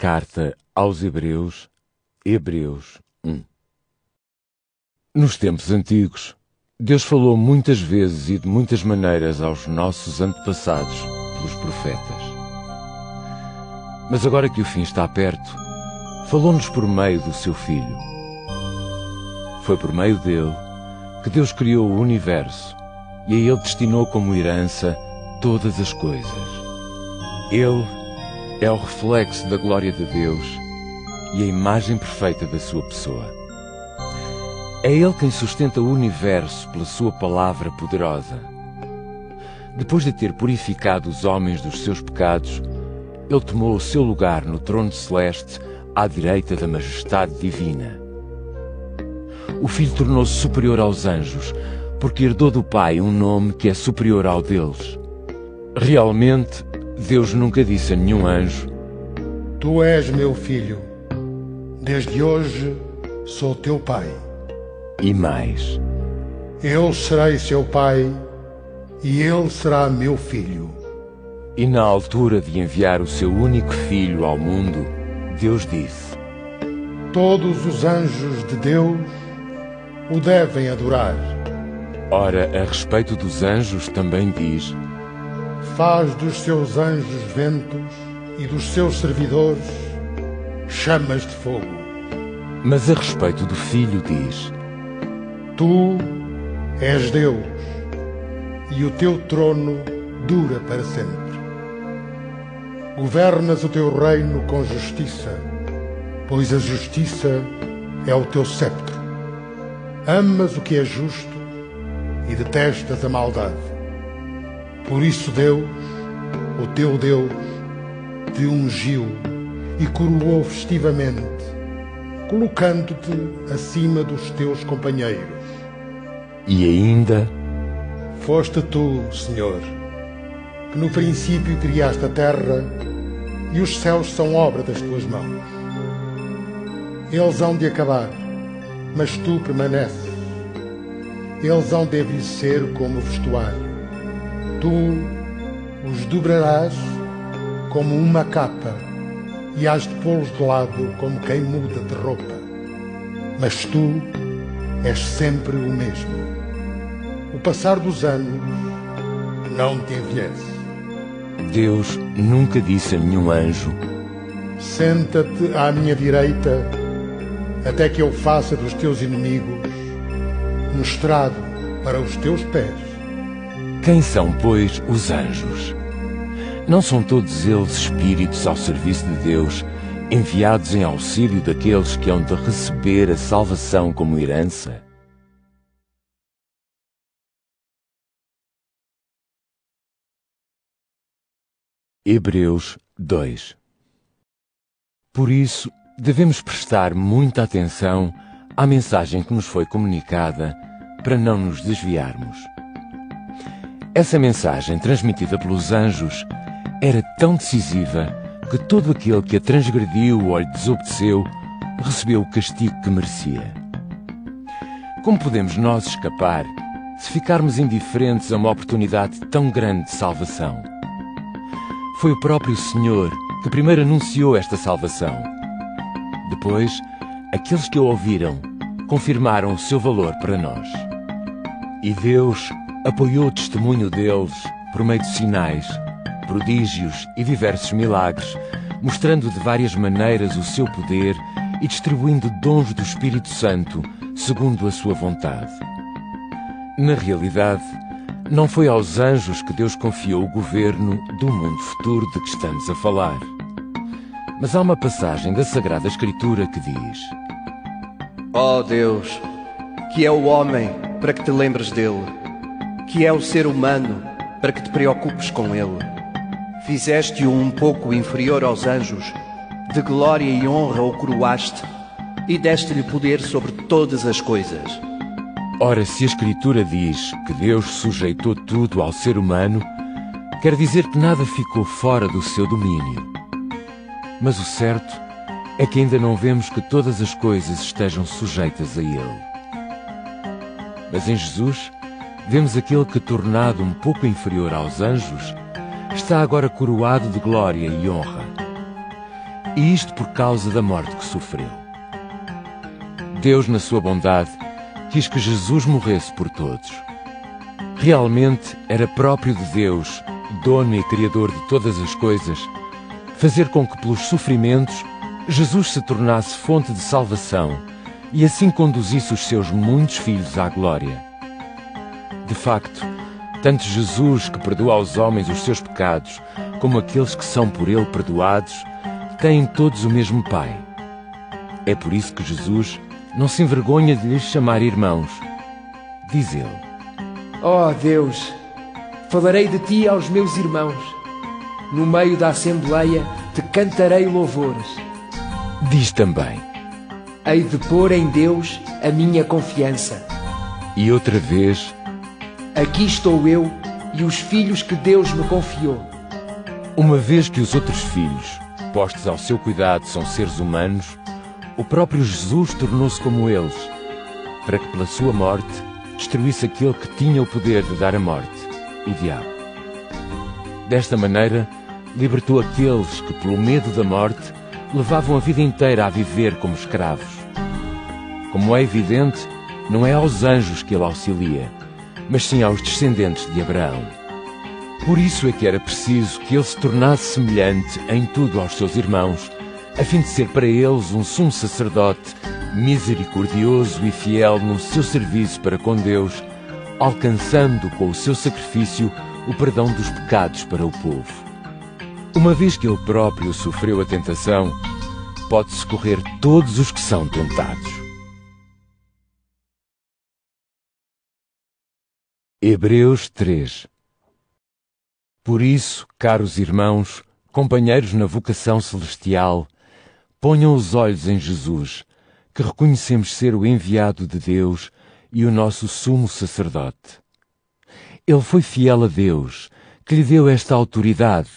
Carta aos Hebreus, Hebreus 1. Nos tempos antigos, Deus falou muitas vezes e de muitas maneiras aos nossos antepassados, os profetas. Mas agora que o fim está perto, falou-nos por meio do seu Filho. Foi por meio dele que Deus criou o universo e a ele destinou como herança todas as coisas. Ele é o reflexo da glória de Deus e a imagem perfeita da sua pessoa. É Ele quem sustenta o universo pela sua palavra poderosa. Depois de ter purificado os homens dos seus pecados, Ele tomou o seu lugar no trono celeste à direita da majestade divina. O Filho tornou-se superior aos anjos, porque herdou do Pai um nome que é superior ao deles. Realmente, Deus nunca disse a nenhum anjo: Tu és meu filho, desde hoje sou teu pai. E mais: Eu serei seu pai e ele será meu filho. E na altura de enviar o seu único filho ao mundo, Deus disse: Todos os anjos de Deus o devem adorar. Ora, a respeito dos anjos também diz: Faz dos seus anjos ventos e dos seus servidores chamas de fogo. Mas a respeito do Filho diz: Tu és Deus e o teu trono dura para sempre. Governas o teu reino com justiça, pois a justiça é o teu cetro. Amas o que é justo e detestas a maldade. Por isso Deus, o teu Deus, te ungiu e coroou festivamente, colocando-te acima dos teus companheiros. E ainda: Foste tu, Senhor, que no princípio criaste a terra e os céus são obra das tuas mãos. Eles hão de acabar, mas tu permaneces. Eles hão de envelhecer como vestuário. Tu os dobrarás como uma capa e hás de pô-los de lado como quem muda de roupa. Mas tu és sempre o mesmo. O passar dos anos não te envelhece. Deus nunca disse a nenhum anjo: Senta-te à minha direita até que eu faça dos teus inimigos um estrado para os teus pés. Quem são, pois, os anjos? Não são todos eles espíritos ao serviço de Deus, enviados em auxílio daqueles que hão de receber a salvação como herança? Hebreus 2. Por isso, devemos prestar muita atenção à mensagem que nos foi comunicada para não nos desviarmos. Essa mensagem, transmitida pelos anjos, era tão decisiva que todo aquele que a transgrediu ou lhe desobedeceu recebeu o castigo que merecia. Como podemos nós escapar se ficarmos indiferentes a uma oportunidade tão grande de salvação? Foi o próprio Senhor que primeiro anunciou esta salvação. Depois, aqueles que o ouviram confirmaram o seu valor para nós. E Deus apoiou o testemunho deles por meio de sinais, prodígios e diversos milagres, mostrando de várias maneiras o seu poder e distribuindo dons do Espírito Santo segundo a sua vontade. Na realidade, não foi aos anjos que Deus confiou o governo do mundo futuro de que estamos a falar. Mas há uma passagem da Sagrada Escritura que diz: Ó Deus, que é o homem para que te lembres dele, que é o ser humano para que te preocupes com ele. Fizeste-o um pouco inferior aos anjos, de glória e honra o coroaste e deste-lhe poder sobre todas as coisas. Ora, se a Escritura diz que Deus sujeitou tudo ao ser humano, quer dizer que nada ficou fora do seu domínio. Mas o certo é que ainda não vemos que todas as coisas estejam sujeitas a Ele. Mas em Jesus, vemos aquele que, tornado um pouco inferior aos anjos, está agora coroado de glória e honra. e isto por causa da morte que sofreu. Deus, na sua bondade, quis que Jesus morresse por todos. Realmente era próprio de Deus, dono e criador de todas as coisas, fazer com que pelos sofrimentos Jesus se tornasse fonte de salvação e assim conduzisse os seus muitos filhos à glória. De facto, tanto Jesus, que perdoa aos homens os seus pecados, como aqueles que são por ele perdoados, têm todos o mesmo Pai. É por isso que Jesus não se envergonha de lhes chamar irmãos. Diz ele: Ó Deus, falarei de ti aos meus irmãos. No meio da assembleia te cantarei louvores. Diz também: Hei de pôr em Deus a minha confiança. E outra vez: Aqui estou eu e os filhos que Deus me confiou. Uma vez que os outros filhos, postos ao seu cuidado, são seres humanos, o próprio Jesus tornou-se como eles, para que pela sua morte destruísse aquele que tinha o poder de dar a morte, o diabo. Desta maneira, libertou aqueles que, pelo medo da morte, levavam a vida inteira a viver como escravos. Como é evidente, não é aos anjos que ele auxilia, mas sim aos descendentes de Abraão. Por isso é que era preciso que ele se tornasse semelhante em tudo aos seus irmãos, a fim de ser para eles um sumo sacerdote, misericordioso e fiel no seu serviço para com Deus, alcançando com o seu sacrifício o perdão dos pecados para o povo. Uma vez que ele próprio sofreu a tentação, pode socorrer todos os que são tentados. Hebreus 3. Por isso, caros irmãos, companheiros na vocação celestial, ponham os olhos em Jesus, que reconhecemos ser o enviado de Deus e o nosso sumo sacerdote. Ele foi fiel a Deus, que lhe deu esta autoridade,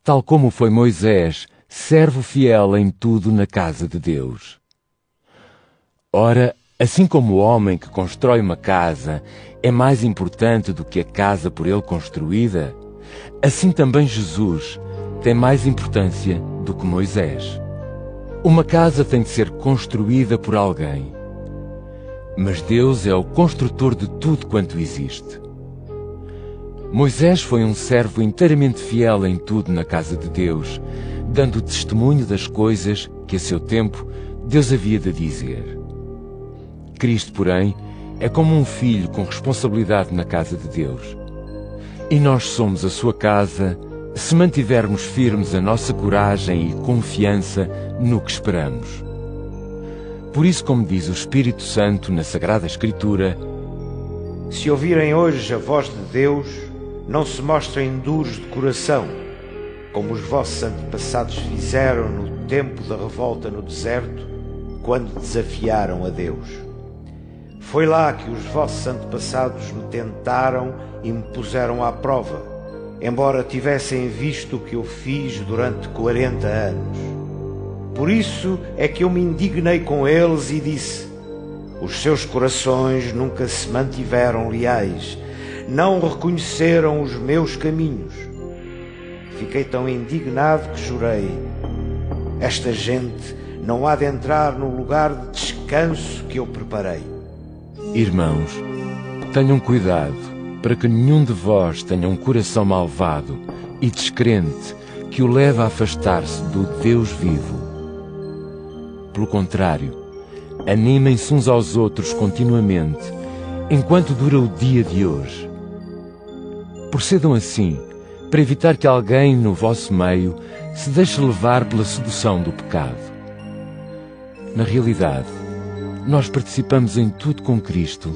tal como foi Moisés, servo fiel em tudo na casa de Deus. Ora, assim como o homem que constrói uma casa é mais importante do que a casa por ele construída, assim também Jesus tem mais importância do que Moisés. Uma casa tem de ser construída por alguém, mas Deus é o construtor de tudo quanto existe. Moisés foi um servo inteiramente fiel em tudo na casa de Deus, dando testemunho das coisas que a seu tempo Deus havia de dizer. Cristo, porém, é como um filho com responsabilidade na casa de Deus. E nós somos a sua casa, se mantivermos firmes a nossa coragem e confiança no que esperamos. Por isso, como diz o Espírito Santo na Sagrada Escritura: Se ouvirem hoje a voz de Deus, não se mostrem duros de coração, como os vossos antepassados fizeram no tempo da revolta no deserto, quando desafiaram a Deus. Foi lá que os vossos antepassados me tentaram e me puseram à prova, embora tivessem visto o que eu fiz durante 40 anos. Por isso é que eu me indignei com eles e disse: os seus corações nunca se mantiveram leais, não reconheceram os meus caminhos. Fiquei tão indignado que jurei: esta gente não há de entrar no lugar de descanso que eu preparei. Irmãos, tenham cuidado para que nenhum de vós tenha um coração malvado e descrente que o leve a afastar-se do Deus vivo. Pelo contrário, animem-se uns aos outros continuamente, enquanto dura o dia de hoje. Procedam assim, para evitar que alguém no vosso meio se deixe levar pela sedução do pecado. Na realidade, nós participamos em tudo com Cristo,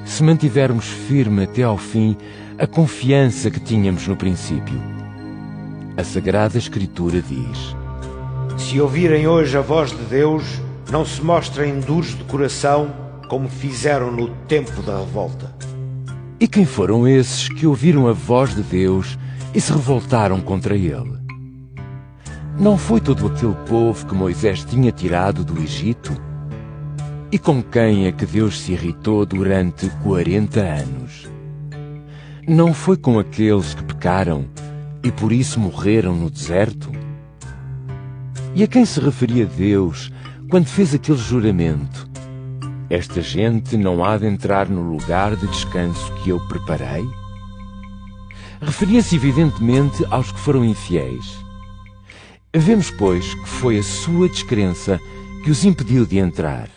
se mantivermos firme até ao fim a confiança que tínhamos no princípio. A Sagrada Escritura diz: Se ouvirem hoje a voz de Deus, não se mostrem duros de coração, como fizeram no tempo da revolta. E quem foram esses que ouviram a voz de Deus e se revoltaram contra ele? Não foi todo aquele povo que Moisés tinha tirado do Egito? E com quem é que Deus se irritou durante 40 anos? Não foi com aqueles que pecaram e por isso morreram no deserto? E a quem se referia Deus quando fez aquele juramento? Esta gente não há de entrar no lugar de descanso que eu preparei? Referia-se evidentemente aos que foram infiéis. Vemos, pois, que foi a sua descrença que os impediu de entrar.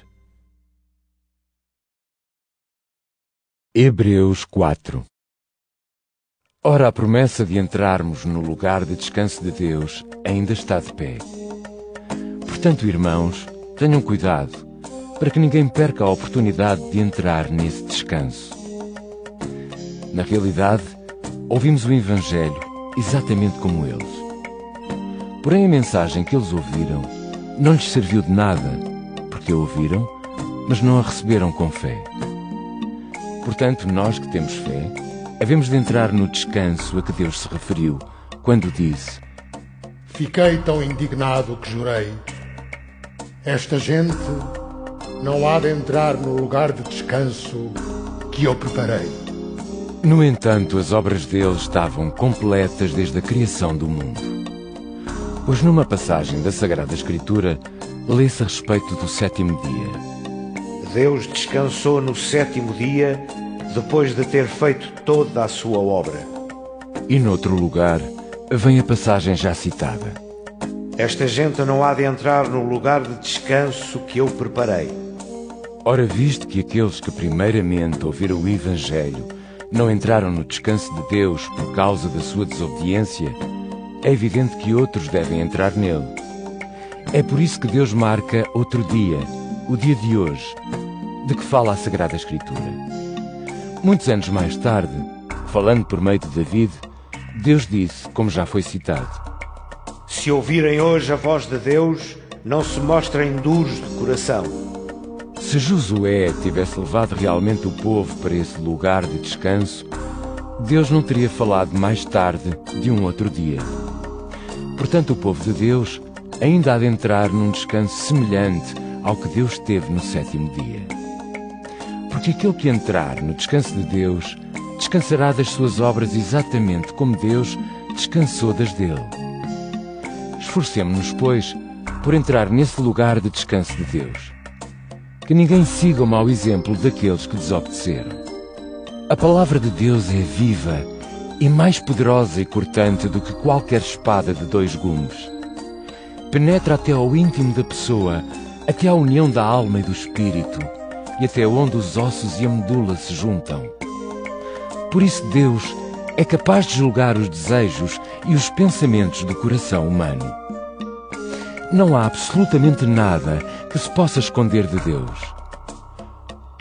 Hebreus 4. Ora, a promessa de entrarmos no lugar de descanso de Deus ainda está de pé. Portanto, irmãos, tenham cuidado, para que ninguém perca a oportunidade de entrar nesse descanso. Na realidade, ouvimos o Evangelho exatamente como eles. Porém, a mensagem que eles ouviram não lhes serviu de nada, porque a ouviram, mas não a receberam com fé. Portanto, nós que temos fé, havemos de entrar no descanso a que Deus se referiu, quando disse: Fiquei tão indignado que jurei. Esta gente não há de entrar no lugar de descanso que eu preparei. No entanto, as obras dele estavam completas desde a criação do mundo. Pois numa passagem da Sagrada Escritura, lê-se a respeito do sétimo dia. Deus descansou no sétimo dia, depois de ter feito toda a sua obra. E noutro lugar, vem a passagem já citada. Esta gente não há de entrar no lugar de descanso que eu preparei. Ora, visto que aqueles que primeiramente ouviram o Evangelho não entraram no descanso de Deus por causa da sua desobediência, é evidente que outros devem entrar nele. É por isso que Deus marca outro dia, o dia de hoje, de que fala a Sagrada Escritura. Muitos anos mais tarde, falando por meio de David, Deus disse, como já foi citado: Se ouvirem hoje a voz de Deus, não se mostrem duros de coração. Se Josué tivesse levado realmente o povo para esse lugar de descanso, Deus não teria falado mais tarde de um outro dia. Portanto, o povo de Deus ainda há de entrar num descanso semelhante ao que Deus teve no sétimo dia. Porque aquele que entrar no descanso de Deus descansará das suas obras exatamente como Deus descansou das dele. Esforcemo-nos, pois, por entrar nesse lugar de descanso de Deus. Que ninguém siga o mau exemplo daqueles que desobedeceram. A palavra de Deus é viva e mais poderosa e cortante do que qualquer espada de 2 gumes. Penetra até ao íntimo da pessoa, até à união da alma e do espírito, e até onde os ossos e a medula se juntam. Por isso Deus é capaz de julgar os desejos e os pensamentos do coração humano. Não há absolutamente nada que se possa esconder de Deus.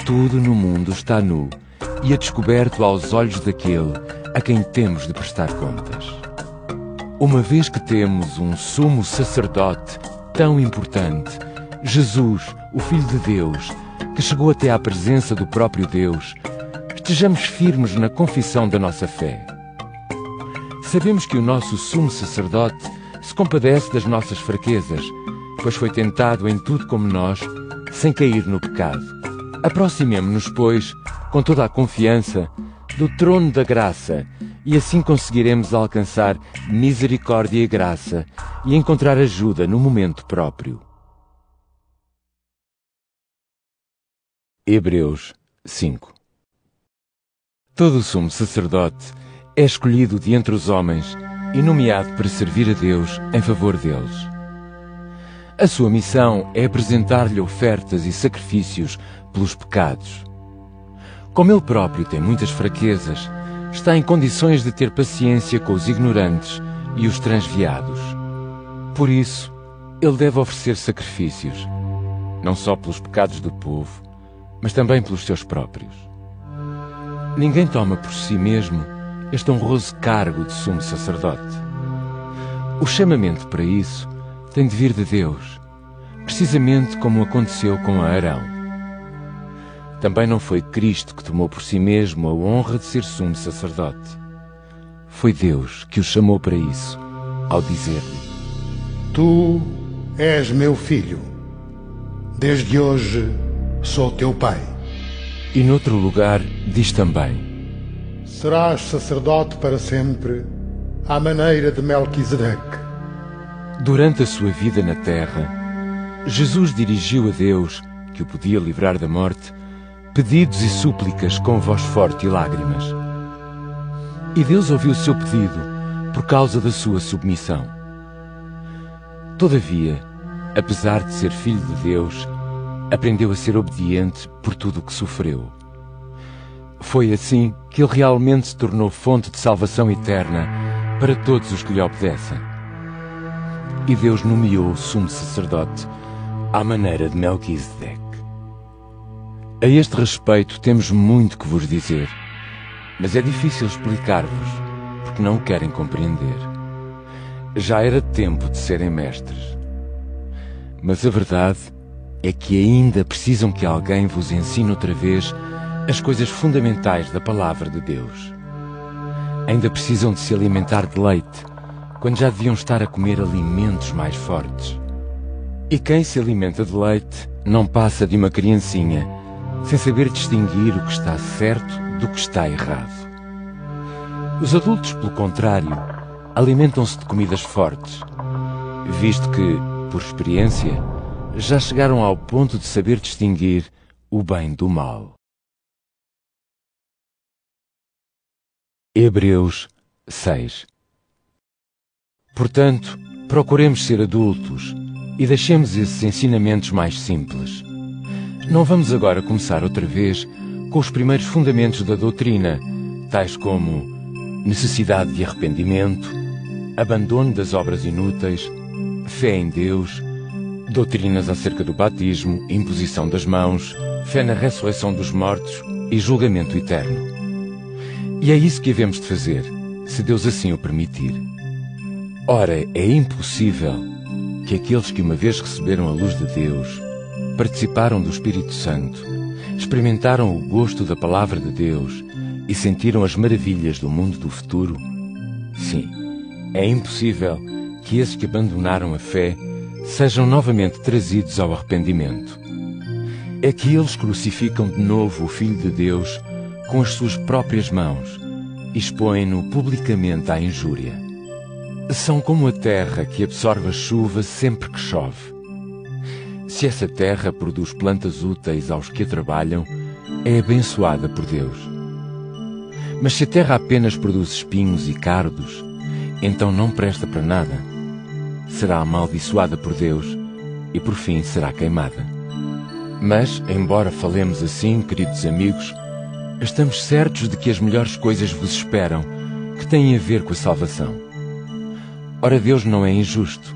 Tudo no mundo está nu e é descoberto aos olhos daquele a quem temos de prestar contas. Uma vez que temos um sumo sacerdote tão importante, Jesus, o Filho de Deus, que chegou até à presença do próprio Deus, estejamos firmes na confissão da nossa fé. Sabemos que o nosso sumo sacerdote se compadece das nossas fraquezas, pois foi tentado em tudo como nós, sem cair no pecado. Aproximemo-nos, pois, com toda a confiança, do trono da graça, e assim conseguiremos alcançar misericórdia e graça e encontrar ajuda no momento próprio. Hebreus 5. Todo sumo sacerdote é escolhido de entre os homens e nomeado para servir a Deus em favor deles. A sua missão é apresentar-lhe ofertas e sacrifícios pelos pecados. Como ele próprio tem muitas fraquezas, está em condições de ter paciência com os ignorantes e os transviados. Por isso, ele deve oferecer sacrifícios, não só pelos pecados do povo, mas também pelos seus próprios. Ninguém toma por si mesmo este honroso cargo de sumo sacerdote. O chamamento para isso tem de vir de Deus, precisamente como aconteceu com Arão. Também não foi Cristo que tomou por si mesmo a honra de ser sumo sacerdote. Foi Deus que o chamou para isso, ao dizer-lhe: Tu és meu filho. Desde hoje sou teu pai. E noutro lugar diz também: Serás sacerdote para sempre, à maneira de Melquisedeque. Durante a sua vida na terra, Jesus dirigiu a Deus, que o podia livrar da morte, pedidos e súplicas com voz forte e lágrimas. E Deus ouviu o seu pedido por causa da sua submissão. Todavia, apesar de ser filho de Deus, aprendeu a ser obediente por tudo o que sofreu. Foi assim que ele realmente se tornou fonte de salvação eterna para todos os que lhe obedecem. E Deus nomeou o sumo sacerdote à maneira de Melquisedeque. A este respeito temos muito que vos dizer, mas é difícil explicar-vos, porque não o querem compreender. Já era tempo de serem mestres. Mas a verdade é que ainda precisam que alguém vos ensine outra vez as coisas fundamentais da palavra de Deus. Ainda precisam de se alimentar de leite, quando já deviam estar a comer alimentos mais fortes. E quem se alimenta de leite não passa de uma criancinha, sem saber distinguir o que está certo do que está errado. Os adultos, pelo contrário, alimentam-se de comidas fortes, visto que, por experiência, já chegaram ao ponto de saber distinguir o bem do mal. Hebreus 6. Portanto, procuremos ser adultos e deixemos esses ensinamentos mais simples. Não vamos agora começar outra vez com os primeiros fundamentos da doutrina, tais como necessidade de arrependimento, abandono das obras inúteis, fé em Deus, doutrinas acerca do batismo, imposição das mãos, fé na ressurreição dos mortos e julgamento eterno. E é isso que havemos de fazer, se Deus assim o permitir. Ora, é impossível que aqueles que uma vez receberam a luz de Deus, participaram do Espírito Santo, experimentaram o gosto da palavra de Deus e sentiram as maravilhas do mundo do futuro? Sim, é impossível que esses que abandonaram a fé sejam novamente trazidos ao arrependimento. É que eles crucificam de novo o Filho de Deus com as suas próprias mãos e expõem-no publicamente à injúria. São como a terra que absorve a chuva sempre que chove. Se essa terra produz plantas úteis aos que a trabalham, é abençoada por Deus. Mas se a terra apenas produz espinhos e cardos, então não presta para nada. Será amaldiçoada por Deus e por fim será queimada. Mas, embora falemos assim, queridos amigos, estamos certos de que as melhores coisas vos esperam, que têm a ver com a salvação. Ora, Deus não é injusto.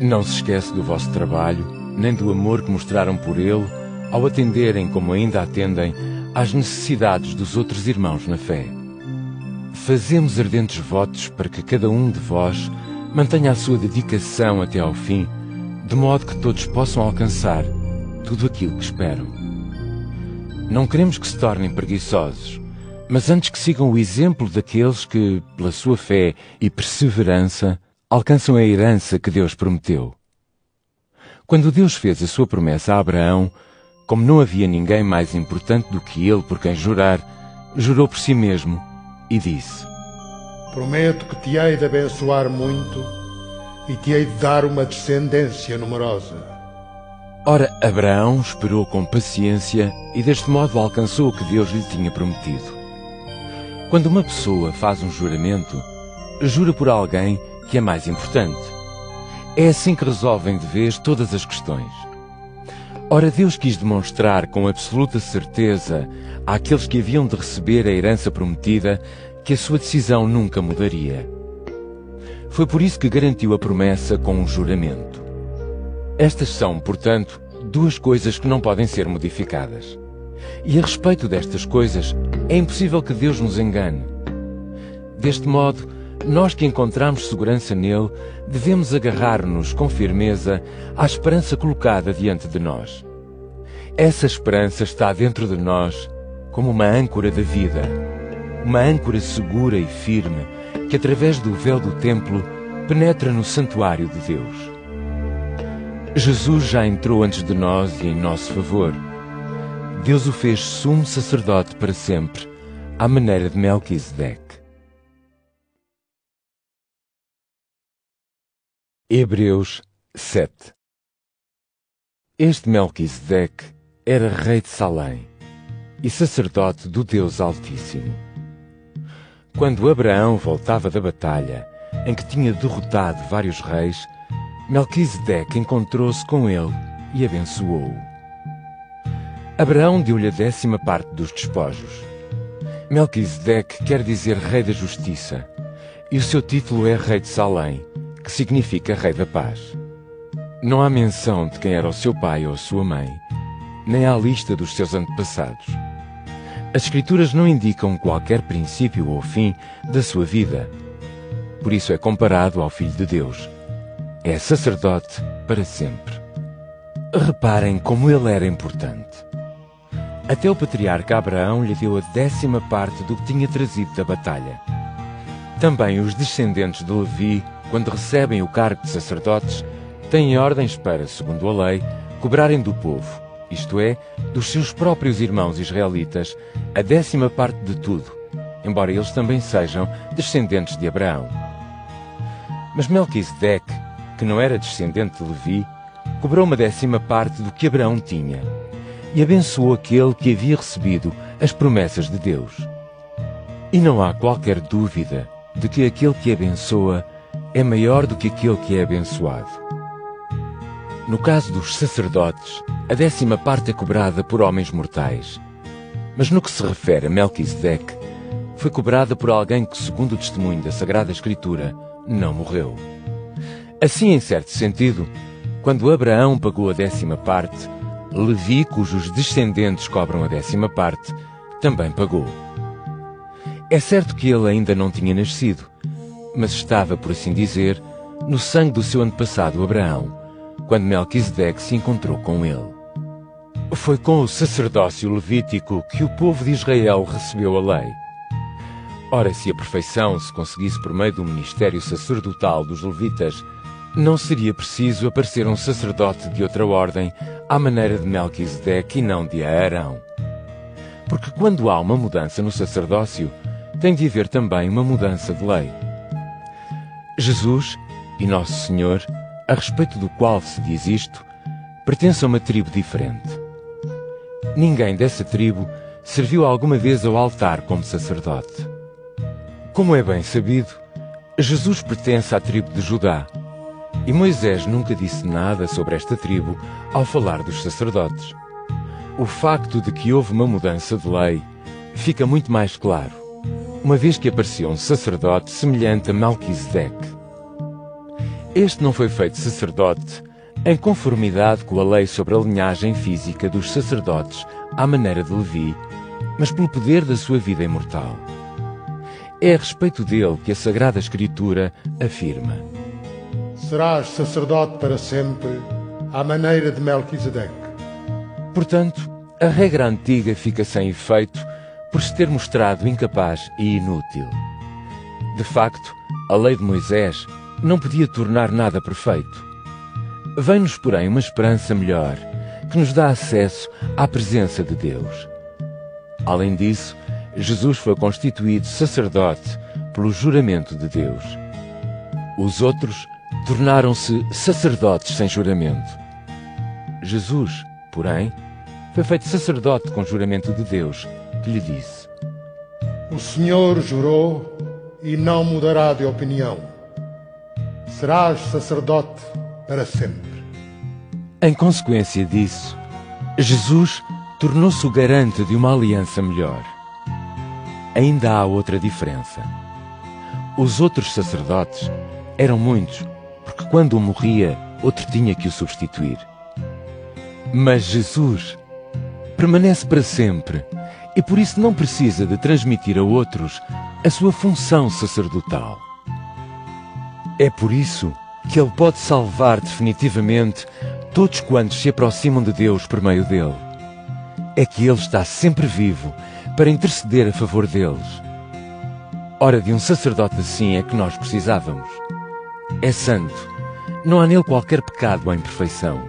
Não se esquece do vosso trabalho, nem do amor que mostraram por Ele, ao atenderem, como ainda atendem, às necessidades dos outros irmãos na fé. Fazemos ardentes votos para que cada um de vós mantenha a sua dedicação até ao fim, de modo que todos possam alcançar tudo aquilo que esperam. Não queremos que se tornem preguiçosos, mas antes que sigam o exemplo daqueles que, pela sua fé e perseverança, alcançam a herança que Deus prometeu. Quando Deus fez a sua promessa a Abraão, como não havia ninguém mais importante do que ele por quem jurar, jurou por si mesmo e disse: Prometo que te hei de abençoar muito e te hei de dar uma descendência numerosa. Ora, Abraão esperou com paciência e deste modo alcançou o que Deus lhe tinha prometido. Quando uma pessoa faz um juramento, jura por alguém que é mais importante. É assim que resolvem de vez todas as questões. Ora, Deus quis demonstrar com absoluta certeza àqueles que haviam de receber a herança prometida que a sua decisão nunca mudaria. Foi por isso que garantiu a promessa com um juramento. Estas são, portanto, duas coisas que não podem ser modificadas. E a respeito destas coisas, é impossível que Deus nos engane. Deste modo, nós que encontramos segurança nele, devemos agarrar-nos com firmeza à esperança colocada diante de nós. Essa esperança está dentro de nós como uma âncora da vida, uma âncora segura e firme que, através do véu do templo, penetra no santuário de Deus. Jesus já entrou antes de nós e em nosso favor. Deus o fez sumo sacerdote para sempre, à maneira de Melquisedeque. Hebreus 7. Este Melquisedeque era rei de Salém e sacerdote do Deus Altíssimo. Quando Abraão voltava da batalha, em que tinha derrotado vários reis, Melquisedeque encontrou-se com ele e abençoou-o. Abraão deu-lhe a 10ª dos despojos. Melquisedeque quer dizer rei da justiça, e o seu título é rei de Salém, que significa rei da paz. Não há menção de quem era o seu pai ou a sua mãe, nem há lista dos seus antepassados. As Escrituras não indicam qualquer princípio ou fim da sua vida. Por isso é comparado ao Filho de Deus. É sacerdote para sempre. Reparem como ele era importante. Até o patriarca Abraão lhe deu a 10ª do que tinha trazido da batalha. Também os descendentes de Levi, quando recebem o cargo de sacerdotes, têm ordens para, segundo a lei, cobrarem do povo, isto é, dos seus próprios irmãos israelitas, a 10ª de tudo, embora eles também sejam descendentes de Abraão. Mas Melquisedeque, que não era descendente de Levi, cobrou uma 10ª do que Abraão tinha e abençoou aquele que havia recebido as promessas de Deus. E não há qualquer dúvida de que aquele que abençoa é maior do que aquele que é abençoado. No caso dos sacerdotes, a 10ª é cobrada por homens mortais. Mas no que se refere a Melquisedeque, foi cobrada por alguém que, segundo o testemunho da Sagrada Escritura, não morreu. Assim, em certo sentido, quando Abraão pagou a 10ª, Levi, cujos descendentes cobram a 10ª, também pagou. É certo que ele ainda não tinha nascido, mas estava, por assim dizer, no sangue do seu antepassado Abraão, quando Melquisedeque se encontrou com ele. Foi com o sacerdócio levítico que o povo de Israel recebeu a lei. Ora, se a perfeição se conseguisse por meio do ministério sacerdotal dos levitas, não seria preciso aparecer um sacerdote de outra ordem à maneira de Melquisedeque e não de Arão. Porque quando há uma mudança no sacerdócio, tem de haver também uma mudança de lei. Jesus e Nosso Senhor, a respeito do qual se diz isto, pertence a uma tribo diferente. Ninguém dessa tribo serviu alguma vez ao altar como sacerdote. Como é bem sabido, Jesus pertence à tribo de Judá, e Moisés nunca disse nada sobre esta tribo ao falar dos sacerdotes. O facto de que houve uma mudança de lei fica muito mais claro, uma vez que apareceu um sacerdote semelhante a Melquisedeque. Este não foi feito sacerdote em conformidade com a lei sobre a linhagem física dos sacerdotes à maneira de Levi, mas pelo poder da sua vida imortal. É a respeito dele que a Sagrada Escritura afirma: Serás sacerdote para sempre, à maneira de Melquisedeque. Portanto, a regra antiga fica sem efeito por se ter mostrado incapaz e inútil. De facto, a lei de Moisés não podia tornar nada perfeito. Vem-nos, porém, uma esperança melhor, que nos dá acesso à presença de Deus. Além disso, Jesus foi constituído sacerdote pelo juramento de Deus. Os outros tornaram-se sacerdotes sem juramento. Jesus, porém, foi feito sacerdote com juramento de Deus, que lhe disse: O Senhor jurou e não mudará de opinião. Serás sacerdote para sempre. Em consequência disso, Jesus tornou-se o garante de uma aliança melhor. Ainda há outra diferença. Os outros sacerdotes eram muitos, porque quando um morria, outro tinha que o substituir. Mas Jesus permanece para sempre e por isso não precisa de transmitir a outros a sua função sacerdotal. É por isso que ele pode salvar definitivamente todos quantos se aproximam de Deus por meio dele. É que ele está sempre vivo para interceder a favor deles. Ora, de um sacerdote assim é que nós precisávamos. É santo, não há nele qualquer pecado ou imperfeição.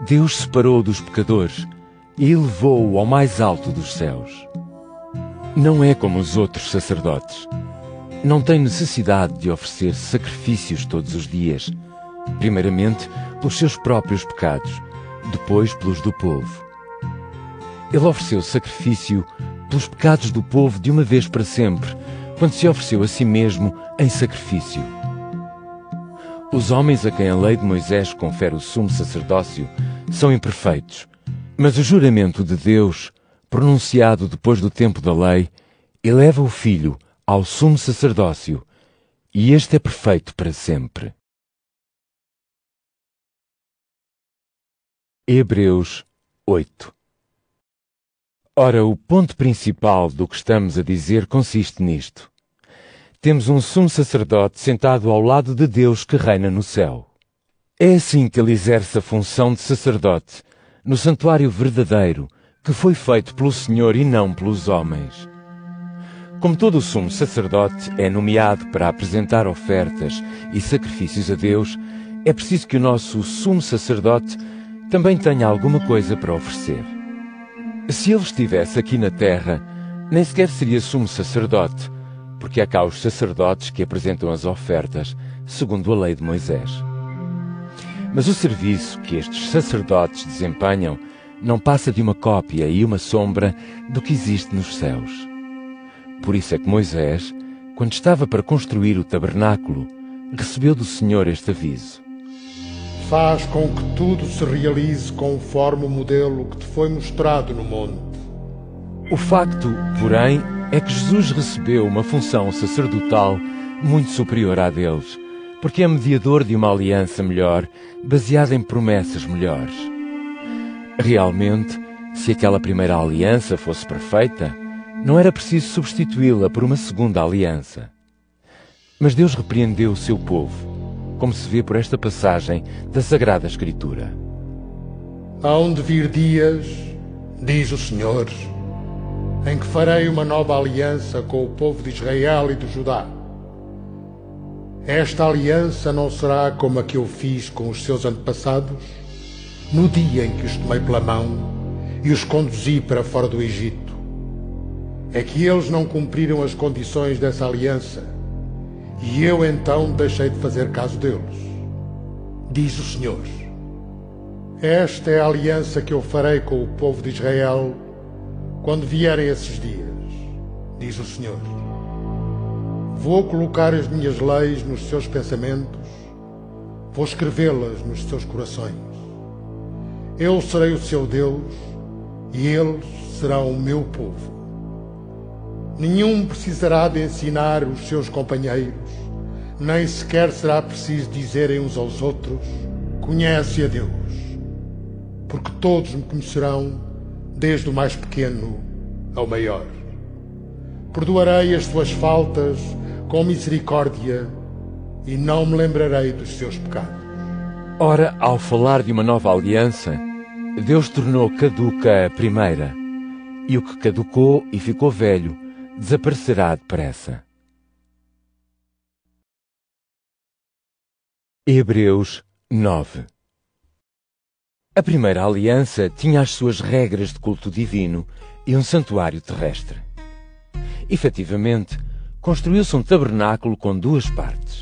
Deus separou-o dos pecadores e elevou-o ao mais alto dos céus. Não é como os outros sacerdotes. Não tem necessidade de oferecer sacrifícios todos os dias, primeiramente pelos seus próprios pecados, depois pelos do povo. Ele ofereceu sacrifício pelos pecados do povo de uma vez para sempre, quando se ofereceu a si mesmo em sacrifício. Os homens a quem a lei de Moisés confere o sumo sacerdócio são imperfeitos, mas o juramento de Deus, pronunciado depois do tempo da lei, eleva o Filho ao sumo sacerdócio, e este é perfeito para sempre. Hebreus 8. Ora, o ponto principal do que estamos a dizer consiste nisto. Temos um sumo sacerdote sentado ao lado de Deus que reina no céu. É assim que ele exerce a função de sacerdote, no santuário verdadeiro, que foi feito pelo Senhor e não pelos homens. Como todo o sumo sacerdote é nomeado para apresentar ofertas e sacrifícios a Deus, é preciso que o nosso sumo sacerdote também tenha alguma coisa para oferecer. Se ele estivesse aqui na terra, nem sequer seria sumo sacerdote, porque há cá os sacerdotes que apresentam as ofertas, segundo a lei de Moisés. Mas o serviço que estes sacerdotes desempenham não passa de uma cópia e uma sombra do que existe nos céus. Por isso é que Moisés, quando estava para construir o tabernáculo, recebeu do Senhor este aviso: Faz com que tudo se realize conforme o modelo que te foi mostrado no monte. O facto, porém, é que Jesus recebeu uma função sacerdotal muito superior à deles, porque é mediador de uma aliança melhor, baseada em promessas melhores. Realmente, se aquela primeira aliança fosse perfeita, não era preciso substituí-la por uma segunda aliança. Mas Deus repreendeu o seu povo, como se vê por esta passagem da Sagrada Escritura. Hão de vir dias, diz o Senhor, em que farei uma nova aliança com o povo de Israel e de Judá. Esta aliança não será como a que eu fiz com os seus antepassados, no dia em que os tomei pela mão e os conduzi para fora do Egito. É que eles não cumpriram as condições dessa aliança, e eu então deixei de fazer caso deles, diz o Senhor. Esta é a aliança que eu farei com o povo de Israel quando vierem esses dias, diz o Senhor. Vou colocar as minhas leis nos seus pensamentos, vou escrevê-las nos seus corações. Eu serei o seu Deus e eles serão o meu povo. Nenhum precisará de ensinar os seus companheiros, nem sequer será preciso dizerem uns aos outros: conhece a Deus, porque todos me conhecerão, desde o mais pequeno ao maior. Perdoarei as suas faltas com misericórdia e não me lembrarei dos seus pecados. Ora, ao falar de uma nova aliança, Deus tornou caduca a primeira, e o que caducou e ficou velho desaparecerá depressa. Hebreus 9. A primeira aliança tinha as suas regras de culto divino e um santuário terrestre. Efetivamente, construiu-se um tabernáculo com duas partes.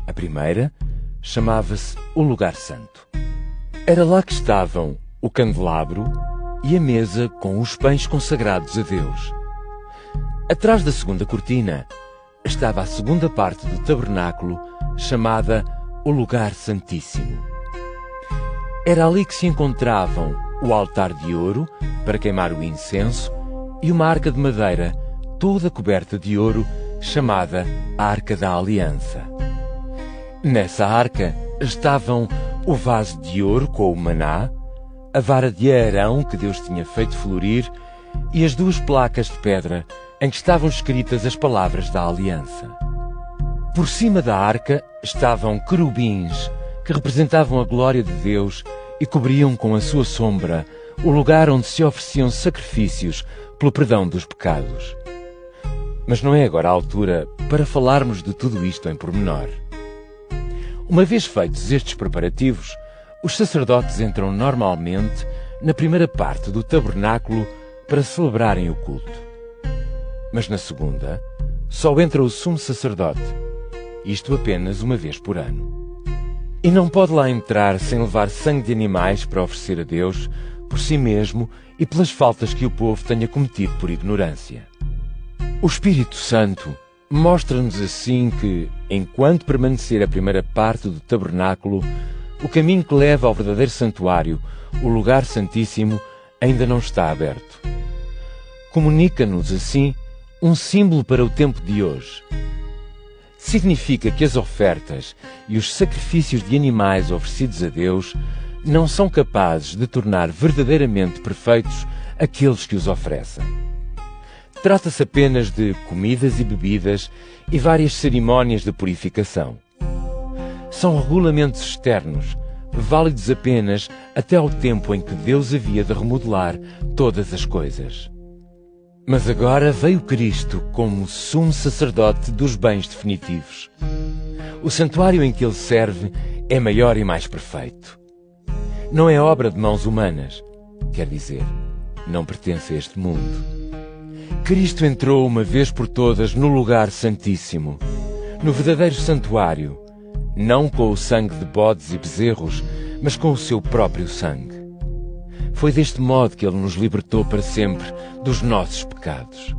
A primeira chamava-se o Lugar Santo. Era lá que estavam o candelabro e a mesa com os pães consagrados a Deus. Atrás da segunda cortina estava a segunda parte do tabernáculo, chamada o Lugar Santíssimo. Era ali que se encontravam o altar de ouro para queimar o incenso e uma arca de madeira toda coberta de ouro, chamada Arca da Aliança. Nessa arca estavam o vaso de ouro com o maná, a vara de Arão que Deus tinha feito florir e as duas placas de pedra em que estavam escritas as palavras da aliança. Por cima da arca estavam querubins que representavam a glória de Deus e cobriam com a sua sombra o lugar onde se ofereciam sacrifícios pelo perdão dos pecados. Mas não é agora a altura para falarmos de tudo isto em pormenor. Uma vez feitos estes preparativos, os sacerdotes entram normalmente na primeira parte do tabernáculo para celebrarem o culto. Mas na segunda, só entra o sumo sacerdote, isto apenas uma vez por ano. e não pode lá entrar sem levar sangue de animais para oferecer a Deus, por si mesmo e pelas faltas que o povo tenha cometido por ignorância. O Espírito Santo mostra-nos assim que, enquanto permanecer a primeira parte do tabernáculo, o caminho que leva ao verdadeiro santuário, o lugar santíssimo, ainda não está aberto. Comunica-nos assim um símbolo para o tempo de hoje. Significa que as ofertas e os sacrifícios de animais oferecidos a Deus não são capazes de tornar verdadeiramente perfeitos aqueles que os oferecem. Trata-se apenas de comidas e bebidas e várias cerimónias de purificação. São regulamentos externos, válidos apenas até ao tempo em que Deus havia de remodelar todas as coisas. Mas agora veio Cristo como sumo sacerdote dos bens definitivos. O santuário em que ele serve é maior e mais perfeito. Não é obra de mãos humanas, quer dizer, não pertence a este mundo. Cristo entrou uma vez por todas no lugar santíssimo, no verdadeiro santuário, não com o sangue de bodes e bezerros, mas com o seu próprio sangue. Foi deste modo que ele nos libertou para sempre dos nossos pecados.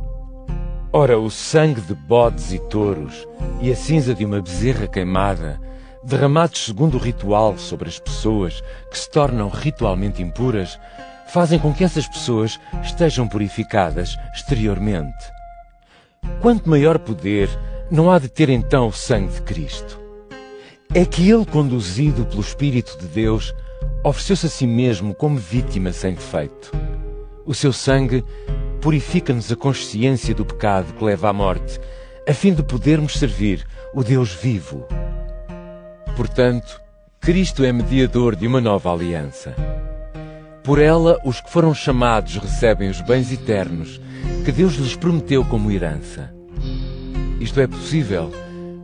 Ora, o sangue de bodes e touros e a cinza de uma bezerra queimada, derramados segundo o ritual sobre as pessoas que se tornam ritualmente impuras, fazem com que essas pessoas estejam purificadas exteriormente. Quanto maior poder não há de ter então o sangue de Cristo? É que ele, conduzido pelo Espírito de Deus, ofereceu-se a si mesmo como vítima sem defeito. O seu sangue purifica-nos a consciência do pecado que leva à morte, a fim de podermos servir o Deus vivo. Portanto, Cristo é mediador de uma nova aliança. Por ela, os que foram chamados recebem os bens eternos que Deus lhes prometeu como herança. Isto é possível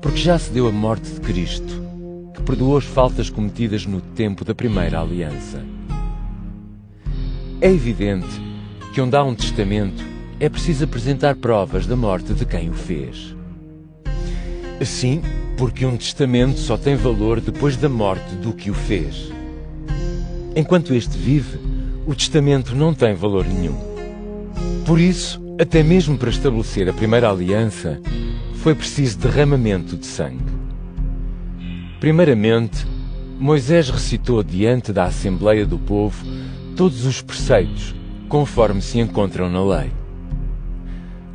porque já se deu a morte de Cristo, que perdoou as faltas cometidas no tempo da primeira aliança. É evidente que onde há um testamento é preciso apresentar provas da morte de quem o fez. Assim, porque um testamento só tem valor depois da morte do que o fez. Enquanto este vive, o testamento não tem valor nenhum. Por isso, até mesmo para estabelecer a primeira aliança, foi preciso derramamento de sangue. Primeiramente, Moisés recitou diante da Assembleia do Povo todos os preceitos, conforme se encontram na lei.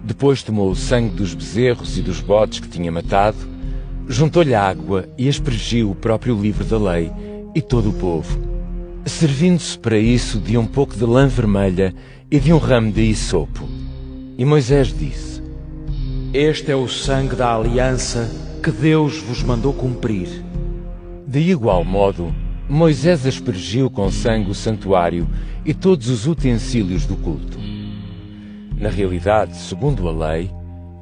Depois tomou o sangue dos bezerros e dos bodes que tinha matado, juntou-lhe água e aspergiu o próprio livro da lei e todo o povo, servindo-se para isso de um pouco de lã vermelha e de um ramo de hisopo. E Moisés disse: Este é o sangue da aliança que Deus vos mandou cumprir. De igual modo, Moisés aspergiu com sangue o santuário e todos os utensílios do culto. Na realidade, segundo a lei,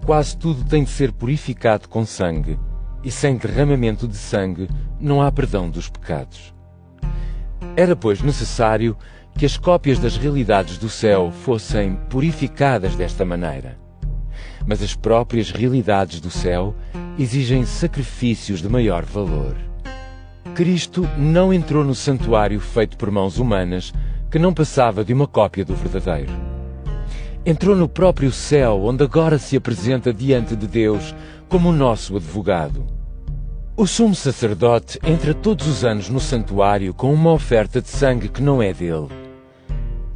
quase tudo tem de ser purificado com sangue, e sem derramamento de sangue não há perdão dos pecados. Era, pois, necessário que as cópias das realidades do céu fossem purificadas desta maneira. Mas as próprias realidades do céu exigem sacrifícios de maior valor. Cristo não entrou no santuário feito por mãos humanas, que não passava de uma cópia do verdadeiro. Entrou no próprio céu, onde agora se apresenta diante de Deus como o nosso advogado. O sumo sacerdote entra todos os anos no santuário com uma oferta de sangue que não é dele.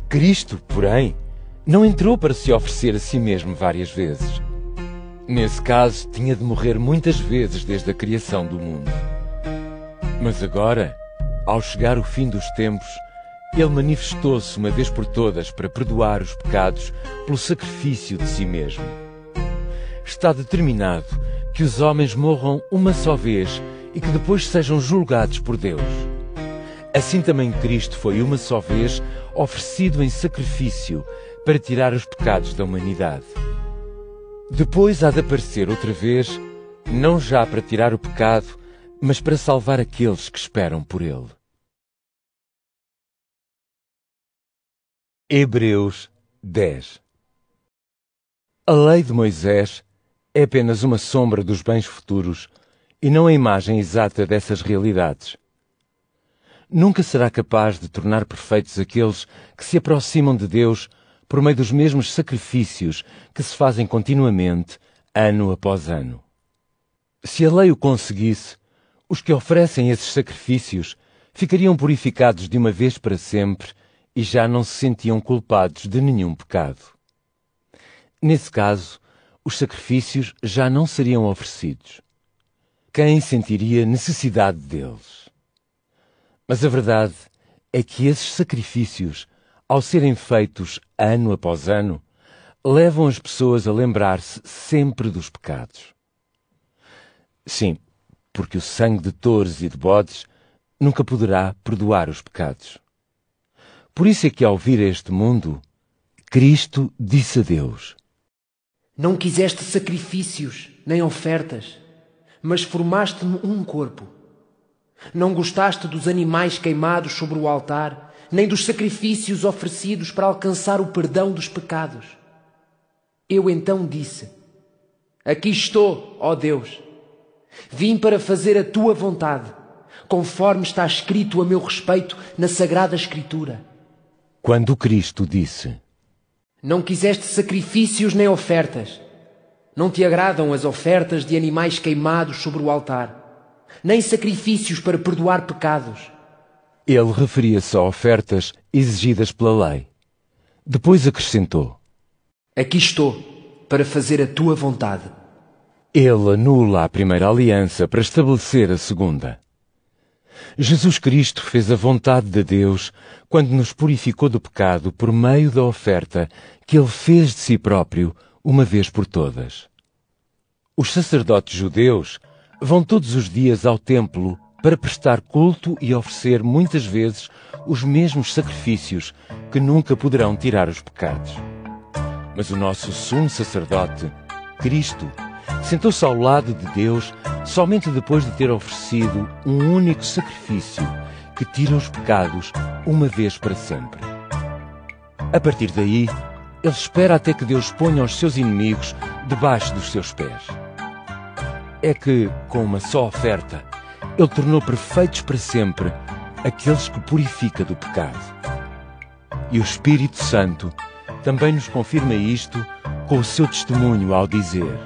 Cristo, porém, não entrou para se oferecer a si mesmo várias vezes. Nesse caso, tinha de morrer muitas vezes desde a criação do mundo. Mas agora, ao chegar o fim dos tempos, ele manifestou-se uma vez por todas para perdoar os pecados pelo sacrifício de si mesmo. Está determinado que os homens morram uma só vez e que depois sejam julgados por Deus. Assim também Cristo foi uma só vez oferecido em sacrifício para tirar os pecados da humanidade. Depois há de aparecer outra vez, não já para tirar o pecado, mas para salvar aqueles que esperam por ele. Hebreus 10. A lei de Moisés é apenas uma sombra dos bens futuros e não a imagem exata dessas realidades. nunca será capaz de tornar perfeitos aqueles que se aproximam de Deus por meio dos mesmos sacrifícios que se fazem continuamente, ano após ano. Se a lei o conseguisse, os que oferecem esses sacrifícios ficariam purificados de uma vez para sempre e já não se sentiam culpados de nenhum pecado. Nesse caso, os sacrifícios já não seriam oferecidos. Quem sentiria necessidade deles? Mas a verdade é que esses sacrifícios, ao serem feitos ano após ano, levam as pessoas a lembrar-se sempre dos pecados. Sim, porque o sangue de touros e de bodes nunca poderá perdoar os pecados. Por isso é que, ao vir a este mundo, Cristo disse a Deus: Não quiseste sacrifícios, nem ofertas, mas formaste-me um corpo. Não gostaste dos animais queimados sobre o altar, nem dos sacrifícios oferecidos para alcançar o perdão dos pecados. Eu então disse: Aqui estou, ó Deus. Vim para fazer a tua vontade, conforme está escrito a meu respeito na Sagrada Escritura. Quando Cristo disse: Não quiseste sacrifícios nem ofertas. Não te agradam as ofertas de animais queimados sobre o altar, nem sacrifícios para perdoar pecados. Ele referia-se a ofertas exigidas pela lei. Depois acrescentou: Aqui estou, para fazer a tua vontade. Ele anula a primeira aliança para estabelecer a segunda. Jesus Cristo fez a vontade de Deus quando nos purificou do pecado por meio da oferta que Ele fez de si próprio uma vez por todas. Os sacerdotes judeus vão todos os dias ao templo para prestar culto e oferecer muitas vezes os mesmos sacrifícios que nunca poderão tirar os pecados. Mas o nosso sumo sacerdote, Cristo, sentou-se ao lado de Deus somente depois de ter oferecido um único sacrifício que tira os pecados uma vez para sempre. A partir daí, ele espera até que Deus ponha os seus inimigos debaixo dos seus pés. É que, com uma só oferta, ele tornou perfeitos para sempre aqueles que purifica do pecado. E o Espírito Santo também nos confirma isto com o seu testemunho ao dizer: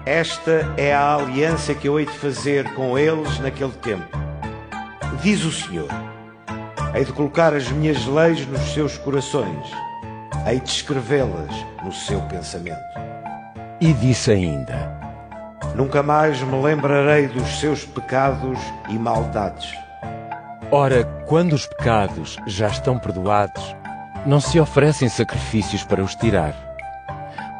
Esta é a aliança que eu hei de fazer com eles naquele tempo. Diz o Senhor: Hei de colocar as minhas leis nos seus corações, hei de escrevê-las no seu pensamento. E disse ainda: Nunca mais me lembrarei dos seus pecados e maldades. Ora, quando os pecados já estão perdoados, não se oferecem sacrifícios para os tirar.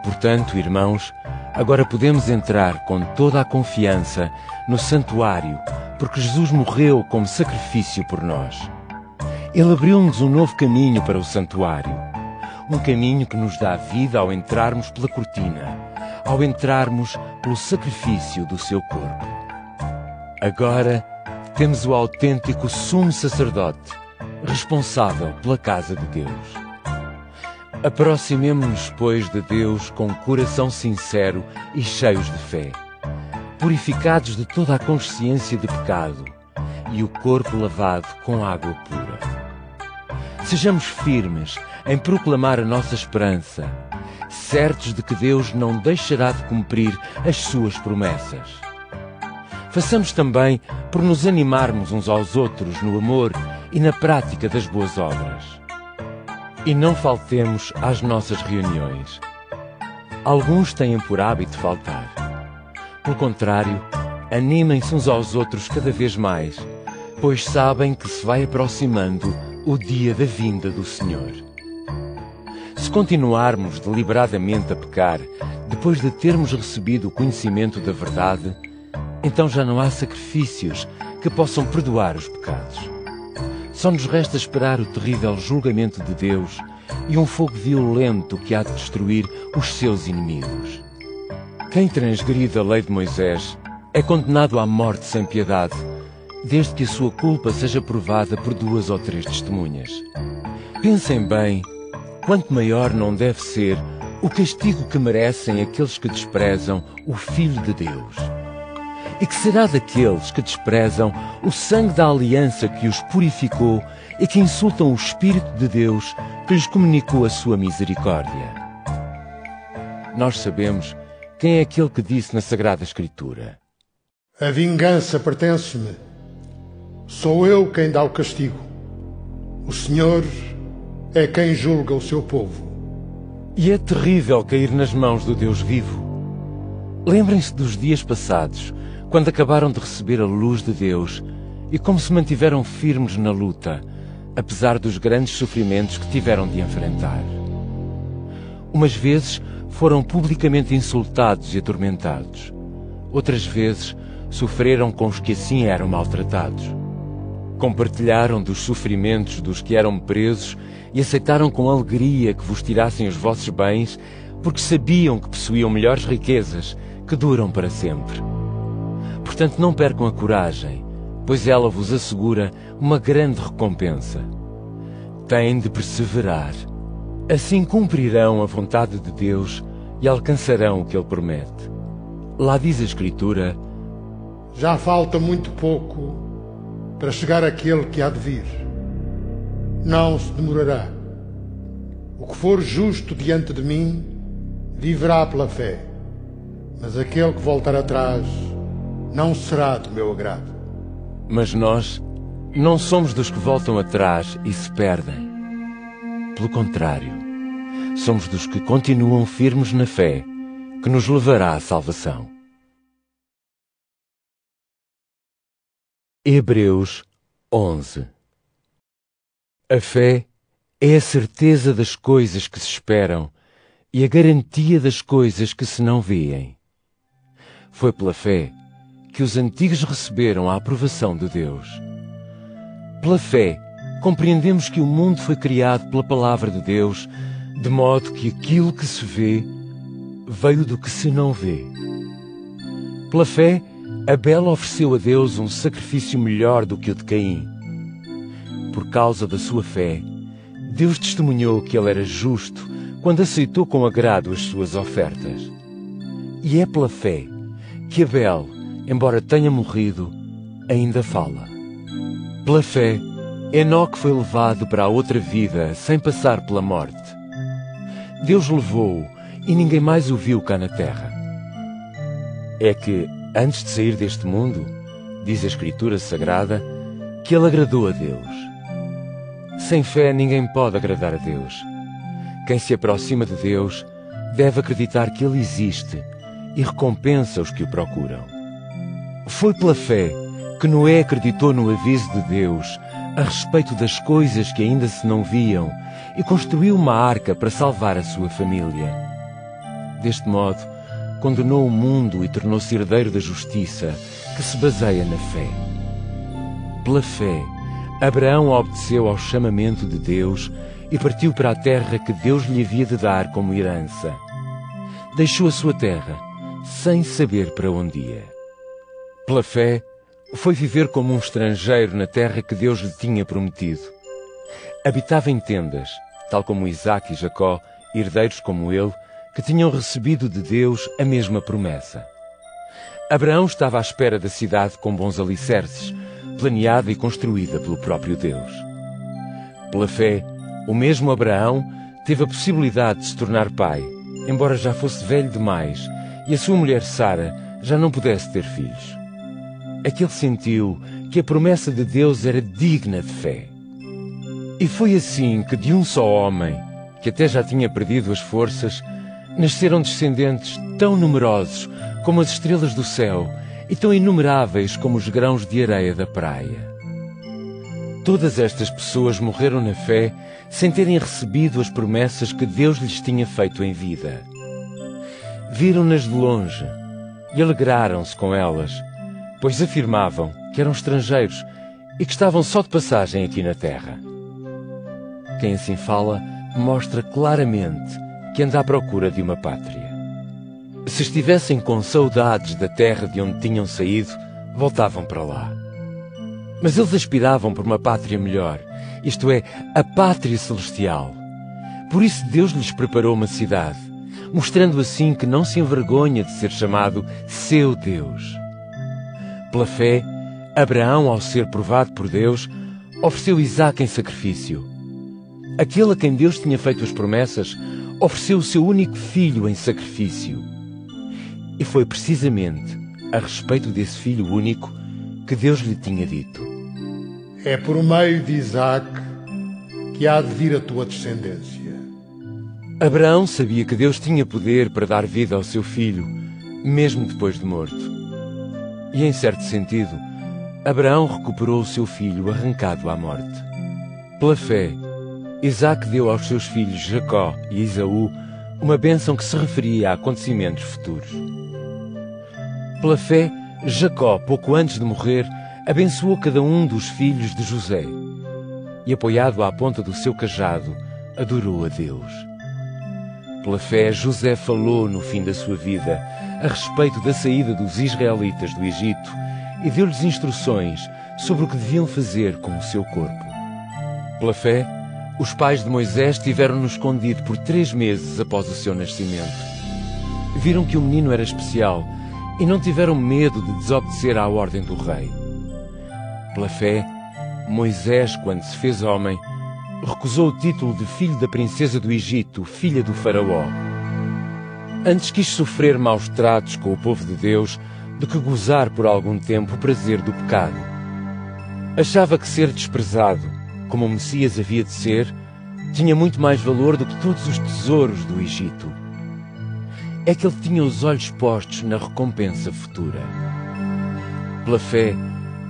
Portanto, irmãos, agora podemos entrar com toda a confiança no santuário, porque Jesus morreu como sacrifício por nós. Ele abriu-nos um novo caminho para o santuário, um caminho que nos dá vida ao entrarmos pela cortina, ao entrarmos pelo sacrifício do seu corpo. Agora temos o autêntico sumo sacerdote, responsável pela casa de Deus. Aproximemo-nos, pois, de Deus com coração sincero e cheios de fé, purificados de toda a consciência de pecado e o corpo lavado com água pura. Sejamos firmes em proclamar a nossa esperança, certos de que Deus não deixará de cumprir as suas promessas. Façamos também por nos animarmos uns aos outros no amor e na prática das boas obras. E não faltemos às nossas reuniões. Alguns têm por hábito faltar. Pelo contrário, animem-se uns aos outros cada vez mais, pois sabem que se vai aproximando o dia da vinda do Senhor. Se continuarmos deliberadamente a pecar, depois de termos recebido o conhecimento da verdade, então já não há sacrifícios que possam perdoar os pecados. Só nos resta esperar o terrível julgamento de Deus e um fogo violento que há de destruir os seus inimigos. Quem transgride a lei de Moisés é condenado à morte sem piedade, desde que a sua culpa seja provada por 2 ou 3 testemunhas. Pensem bem, quanto maior não deve ser o castigo que merecem aqueles que desprezam o Filho de Deus. E que será daqueles que desprezam o sangue da aliança que os purificou e que insultam o Espírito de Deus que lhes comunicou a sua misericórdia? Nós sabemos quem é aquele que disse na Sagrada Escritura: A vingança pertence-me. Sou eu quem dá o castigo. O Senhor é quem julga o seu povo. E é terrível cair nas mãos do Deus vivo. Lembrem-se dos dias passados, quando acabaram de receber a luz de Deus e como se mantiveram firmes na luta, apesar dos grandes sofrimentos que tiveram de enfrentar. Umas vezes foram publicamente insultados e atormentados. Outras vezes sofreram com os que assim eram maltratados. Compartilharam dos sofrimentos dos que eram presos e aceitaram com alegria que vos tirassem os vossos bens, porque sabiam que possuíam melhores riquezas que duram para sempre. Portanto, não percam a coragem, pois ela vos assegura uma grande recompensa. Têm de perseverar. Assim cumprirão a vontade de Deus e alcançarão o que Ele promete. Lá diz a Escritura: Já falta muito pouco para chegar aquele que há de vir. Não se demorará. O que for justo diante de mim viverá pela fé, mas aquele que voltar atrás não será do meu agrado. Mas nós não somos dos que voltam atrás e se perdem. Pelo contrário, somos dos que continuam firmes na fé, que nos levará à salvação. Hebreus 11. A fé é a certeza das coisas que se esperam e a garantia das coisas que se não veem. Foi pela fé que os antigos receberam a aprovação de Deus. Pela fé, compreendemos que o mundo foi criado pela palavra de Deus, de modo que aquilo que se vê veio do que se não vê. Pela fé, Abel ofereceu a Deus um sacrifício melhor do que o de Caim. Por causa da sua fé, Deus testemunhou que ele era justo quando aceitou com agrado as suas ofertas. E é pela fé que Abel, embora tenha morrido, ainda fala. Pela fé, Enoque foi levado para a outra vida sem passar pela morte. Deus levou-o e ninguém mais o viu cá na terra. É que, antes de sair deste mundo, diz a Escritura Sagrada, que ele agradou a Deus. Sem fé ninguém pode agradar a Deus. Quem se aproxima de Deus deve acreditar que Ele existe e recompensa os que o procuram. Foi pela fé que Noé acreditou no aviso de Deus a respeito das coisas que ainda se não viam e construiu uma arca para salvar a sua família. Deste modo, condenou o mundo e tornou-se herdeiro da justiça, que se baseia na fé. Pela fé, Abraão obedeceu ao chamamento de Deus e partiu para a terra que Deus lhe havia de dar como herança. Deixou a sua terra, sem saber para onde ia. Pela fé, foi viver como um estrangeiro na terra que Deus lhe tinha prometido. Habitava em tendas, tal como Isaque e Jacó, herdeiros como ele, que tinham recebido de Deus a mesma promessa. Abraão estava à espera da cidade com bons alicerces, planeada e construída pelo próprio Deus. Pela fé, o mesmo Abraão teve a possibilidade de se tornar pai, embora já fosse velho demais e a sua mulher Sara já não pudesse ter filhos. É que ele sentiu que a promessa de Deus era digna de fé. E foi assim que de um só homem, que até já tinha perdido as forças, nasceram descendentes tão numerosos como as estrelas do céu e tão inumeráveis como os grãos de areia da praia. Todas estas pessoas morreram na fé sem terem recebido as promessas que Deus lhes tinha feito em vida. Viram-nas de longe e alegraram-se com elas, pois afirmavam que eram estrangeiros e que estavam só de passagem aqui na terra. Quem assim fala mostra claramente que anda à procura de uma pátria. Se estivessem com saudades da terra de onde tinham saído, voltavam para lá. Mas eles aspiravam por uma pátria melhor, isto é, a pátria celestial. Por isso Deus lhes preparou uma cidade, mostrando assim que não se envergonha de ser chamado seu Deus. Pela fé, Abraão, ao ser provado por Deus, ofereceu Isaque em sacrifício. Aquele a quem Deus tinha feito as promessas ofereceu o seu único filho em sacrifício. E foi precisamente a respeito desse filho único que Deus lhe tinha dito: é por meio de Isaque que há de vir a tua descendência. Abraão sabia que Deus tinha poder para dar vida ao seu filho, mesmo depois de morto. E, em certo sentido, Abraão recuperou o seu filho arrancado à morte. Pela fé, Isaque deu aos seus filhos Jacó e Esaú uma bênção que se referia a acontecimentos futuros. Pela fé, Jacó, pouco antes de morrer, abençoou cada um dos filhos de José e, apoiado à ponta do seu cajado, adorou a Deus. Pela fé, José falou no fim da sua vida a respeito da saída dos israelitas do Egito e deu-lhes instruções sobre o que deviam fazer com o seu corpo. Pela fé, os pais de Moisés tiveram-no escondido por 3 meses após o seu nascimento. Viram que o menino era especial e não tiveram medo de desobedecer à ordem do rei. Pela fé, Moisés, quando se fez homem, recusou o título de filho da princesa do Egito, filha do faraó. Antes quis sofrer maus tratos com o povo de Deus do que gozar por algum tempo o prazer do pecado. Achava que ser desprezado, como o Messias havia de ser, tinha muito mais valor do que todos os tesouros do Egito. É que ele tinha os olhos postos na recompensa futura. Pela fé,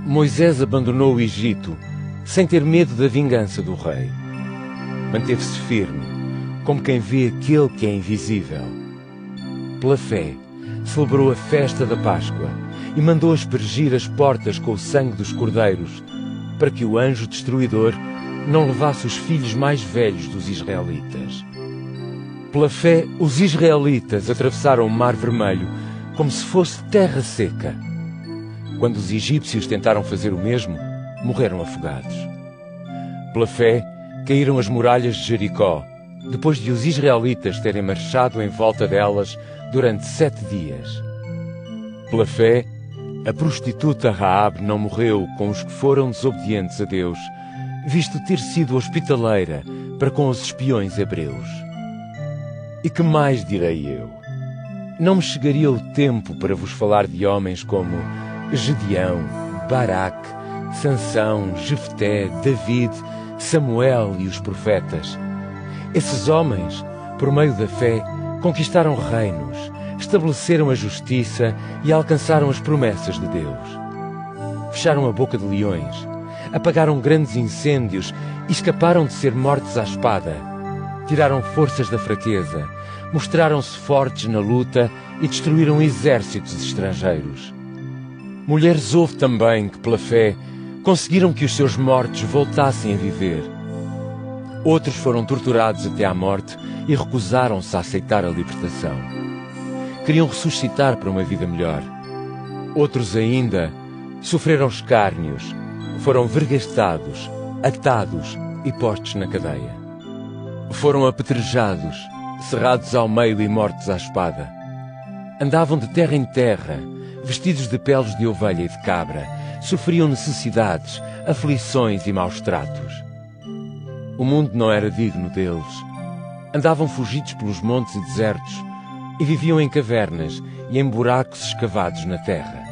Moisés abandonou o Egito, sem ter medo da vingança do rei. Manteve-se firme, como quem vê aquele que é invisível. Pela fé, celebrou a festa da Páscoa e mandou aspergir as portas com o sangue dos cordeiros, para que o anjo destruidor não levasse os filhos mais velhos dos israelitas. Pela fé, os israelitas atravessaram o Mar Vermelho como se fosse terra seca. Quando os egípcios tentaram fazer o mesmo, morreram afogados. Pela fé, caíram as muralhas de Jericó, depois de os israelitas terem marchado em volta delas durante 7 dias. Pela fé, a prostituta Raabe não morreu com os que foram desobedientes a Deus, visto ter sido hospitaleira para com os espiões hebreus. E que mais direi eu? Não me chegaria o tempo para vos falar de homens como Gedeão, Baraque, Sansão, Jefté, David, Samuel e os profetas. Esses homens, por meio da fé, conquistaram reinos, estabeleceram a justiça e alcançaram as promessas de Deus. Fecharam a boca de leões, apagaram grandes incêndios e escaparam de ser mortos à espada. Tiraram forças da fraqueza, mostraram-se fortes na luta e destruíram exércitos estrangeiros. Mulheres houve também que, pela fé, conseguiram que os seus mortos voltassem a viver. Outros foram torturados até à morte e recusaram-se a aceitar a libertação. Queriam ressuscitar para uma vida melhor. Outros ainda sofreram escárnios, foram vergastados, atados e postos na cadeia. Foram apedrejados, cerrados ao meio e mortos à espada. Andavam de terra em terra, vestidos de peles de ovelha e de cabra, sofriam necessidades, aflições e maus tratos. O mundo não era digno deles. Andavam fugidos pelos montes e desertos e viviam em cavernas e em buracos escavados na terra.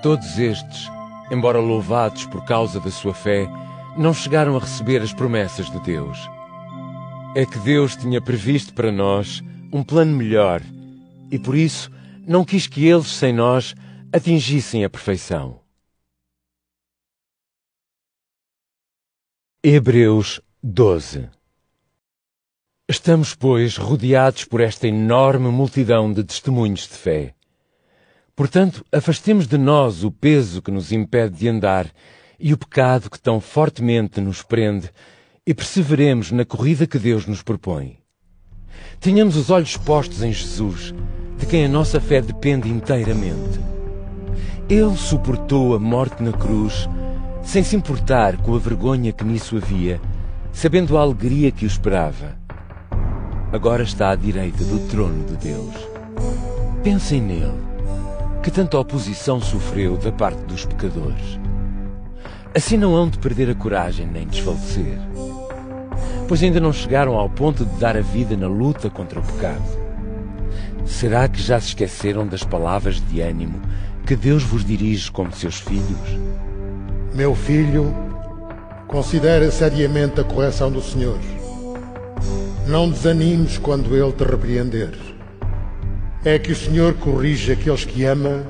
Todos estes, embora louvados por causa da sua fé, não chegaram a receber as promessas de Deus. É que Deus tinha previsto para nós um plano melhor e, por isso, não quis que eles, sem nós, atingissem a perfeição. Hebreus 12. Estamos, pois, rodeados por esta enorme multidão de testemunhos de fé. Portanto, afastemos de nós o peso que nos impede de andar e o pecado que tão fortemente nos prende e perseveremos na corrida que Deus nos propõe. Tenhamos os olhos postos em Jesus, de quem a nossa fé depende inteiramente. Ele suportou a morte na cruz, sem se importar com a vergonha que nisso havia, sabendo a alegria que o esperava. Agora está à direita do trono de Deus. Pensem nele. que tanta oposição sofreu da parte dos pecadores. Assim não hão de perder a coragem nem desfalecer, pois ainda não chegaram ao ponto de dar a vida na luta contra o pecado. Será que já se esqueceram das palavras de ânimo que Deus vos dirige como seus filhos? Meu filho, considera seriamente a correção do Senhor. Não desanimes quando Ele te repreender. É que o Senhor corrige aqueles que ama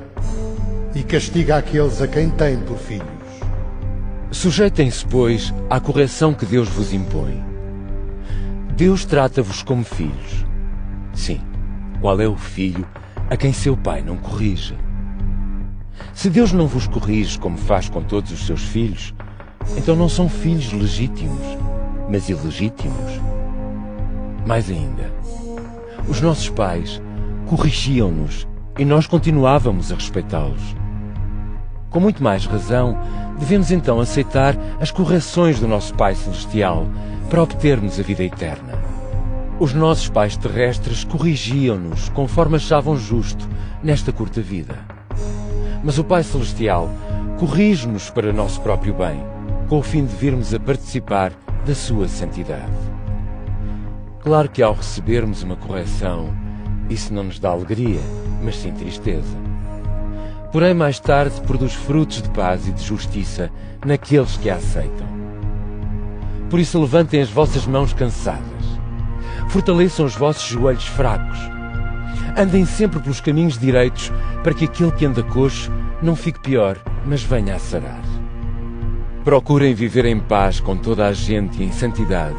e castiga aqueles a quem tem por filhos. Sujeitem-se, pois, à correção que Deus vos impõe. Deus trata-vos como filhos. Sim, qual é o filho a quem seu pai não corrige? Se Deus não vos corrige como faz com todos os seus filhos, então não são filhos legítimos, mas ilegítimos. Mais ainda, os nossos pais corrigiam-nos e nós continuávamos a respeitá-los. Com muito mais razão, devemos então aceitar as correções do nosso Pai Celestial para obtermos a vida eterna. Os nossos pais terrestres corrigiam-nos conforme achavam justo nesta curta vida. Mas o Pai Celestial corrige-nos para nosso próprio bem, com o fim de virmos a participar da sua santidade. Claro que ao recebermos uma correção, isso não nos dá alegria, mas sim tristeza. Porém, mais tarde, produz frutos de paz e de justiça naqueles que a aceitam. Por isso, levantem as vossas mãos cansadas. Fortaleçam os vossos joelhos fracos. Andem sempre pelos caminhos direitos, para que aquele que anda coxo não fique pior, mas venha a sarar. Procurem viver em paz com toda a gente e em santidade,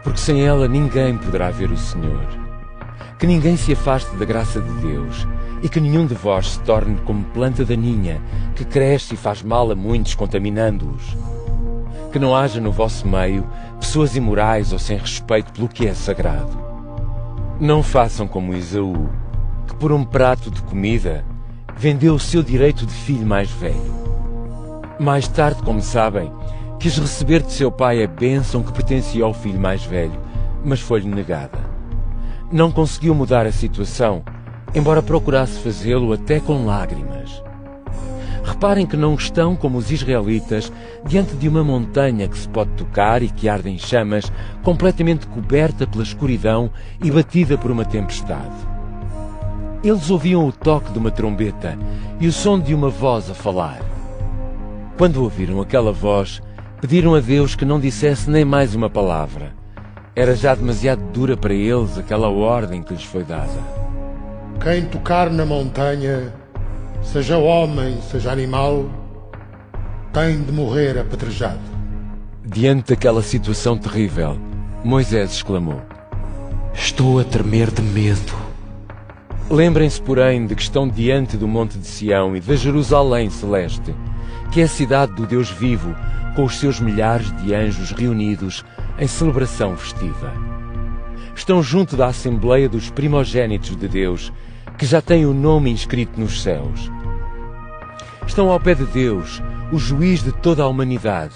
porque sem ela ninguém poderá ver o Senhor. Que ninguém se afaste da graça de Deus e que nenhum de vós se torne como planta daninha que cresce e faz mal a muitos, contaminando-os. Que não haja no vosso meio pessoas imorais ou sem respeito pelo que é sagrado. Não façam como Esaú, que por um prato de comida vendeu o seu direito de filho mais velho. Mais tarde, como sabem, quis receber de seu pai a bênção que pertencia ao filho mais velho, mas foi-lhe negada. Não conseguiu mudar a situação, embora procurasse fazê-lo até com lágrimas. Reparem que não estão como os israelitas diante de uma montanha que se pode tocar e que arde em chamas, completamente coberta pela escuridão e batida por uma tempestade. Eles ouviam o toque de uma trombeta e o som de uma voz a falar. Quando ouviram aquela voz, pediram a Deus que não dissesse nem mais uma palavra. Era já demasiado dura para eles aquela ordem que lhes foi dada. Quem tocar na montanha, seja homem, seja animal, tem de morrer apedrejado. Diante daquela situação terrível, Moisés exclamou: Estou a tremer de medo. Lembrem-se, porém, de que estão diante do Monte de Sião e da Jerusalém Celeste, que é a cidade do Deus vivo, com os seus milhares de anjos reunidos em celebração festiva. Estão junto da Assembleia dos Primogênitos de Deus, que já tem o nome inscrito nos céus. Estão ao pé de Deus, o juiz de toda a humanidade,